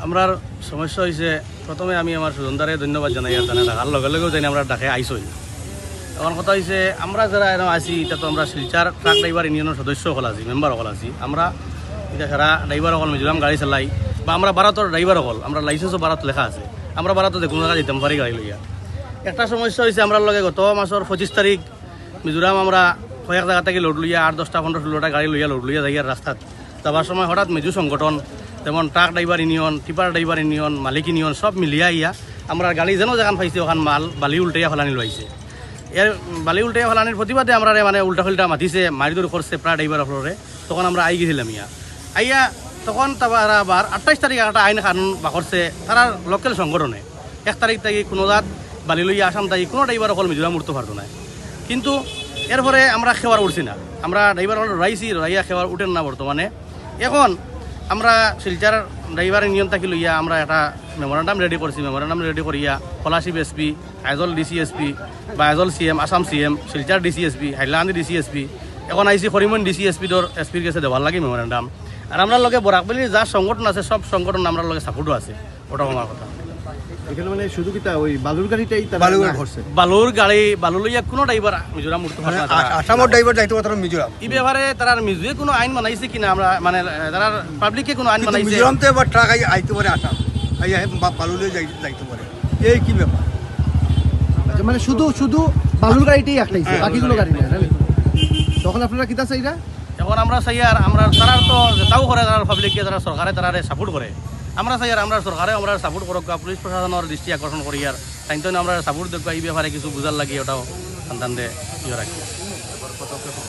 আমরা সমস্যা হয়েছে প্রথমে আমি আমার সুজনদারে ধন্যবাদ জানাই আর জানা ডাকার লগে লগেও জানি আমরা ডাকে আইসই। এখন কথা হয়েছে আমরা যারা এরকম আছি এটা তো আমরা শিলচার ট্রাক ড্রাইভার ইউনিয়নের সদস্য সকল আছি, মেম্বার সকল আছি। আমরা এটা সারা ড্রাইভার সকল মিজোরাম গাড়ি চালাই বা আমরা ভারতের ড্রাইভার সকল, আমরা লাইসেন্সও ভারত লেখা আছে, আমরা ভারতে যে কোনো জায়গায় যেতাম পারি গাড়ি লইয়া। একটা সমস্যা হয়েছে আমরা লগে গত মাসের 25 তারিখ মিজোরাম আমরা কয়েক জায়গা থেকে লোড লইয়া 8-10টা 15-16টা গাড়ি লইয়া লোড লইয়া যাই রাস্তাত যাবার সময় হঠাৎ মিজু সংগঠন যেমন truck driver union, tipper driver union, মালিক ইউনিয়ন সব মিলিয়া ইয়া আমরা গাড়ি যেন যেখান পাইছে ওখান মাল বালি উল্টাইয়া ফেলানি লাইছে। এর বালি উল্টাইয়া ফেলানির প্রতিবাদে আমরা মানে উল্টা ফিল্টা মাতিছে, মারিদুর করছে প্রায় ড্রাইভার ফ্লোরে। তখন আমরা আই গেছিলাম আইয়া তখন তারা আবার 28 তারিখ একটা আইন কানুন বা করছে তারা লোকাল সংগঠনে 1 তারিখ থেকে কোনো জাত বালি লইয়া আসাম তাই কোনো ড্রাইভার অকল মিজোরাম উঠতে পারতো না। কিন্তু এরপরে আমরা খেওয়ার উঠছি না, আমরা ড্রাইভার রাইছি রাইয়া খেওয়ার উঠেন না বর্তমানে। এখন আমরা শিলচার ড্রাইভার ইউনিয়ন থাকি লইয়া আমরা একটা মেমোরেন্ডাম রেডি করছি। মেমোরেন্ডাম রেডি করিয়া পলাশিব এসপি, আইজল ডিসিএসপি বা Aizawl CM, Assam CM, Silchar DC SP, Hailakandi DC SP, এখন আইসি করিমন ডিসিএসপির এসপির কাছে দেওয়ার লাগে মেমোরেন্ডাম। আর আমরা লগে বরাকবেলির যা সংগঠন আছে সব সংগঠন আমরা লগে সাপোর্টও আছে। ওটা আমার কথা। এখানে মানে শুধু কি ওই বালুর গাড়িটাই বালুর গাড়ি বালু লইয়া কোনো ড্রাইভার মিজোরাম উঠতে পারে না। আসামের ড্রাইভার যাইতে পারে মিজোরাম। এই ব্যাপারে তারা মিজোয়ে কোনো আইন বানাইছে কিনা আমরা মানে তারা পাবলিকে কোনো আইন বানাইছে মিজোরামতে বা ট্রাক আইতে পারে আসাম আইয়া বালু লইয়া যাইতে পারে, এই কি ব্যাপার? আচ্ছা মানে শুধু বালুর গাড়িটাই একটাইছে, বাকিগুলো গাড়ি না। তখন আপনারা কি চাই না? এখন আমরা চাই আর আমরা তারা তো তাও করে তারা পাবলিককে তারা সরকারে তারা সাপোর্ট করে। আমরা চাই আর আমরা সরকারে আমরা সাপোর্ট করুক, পুলিশ প্রশাসনের দৃষ্টি আকর্ষণ করি আর তাই আমরা সাপোর্ট দেখবা এই ব্যাপারে কিছু বুঝার লাগে ওটাও সন্তান দিয়ে রাখি।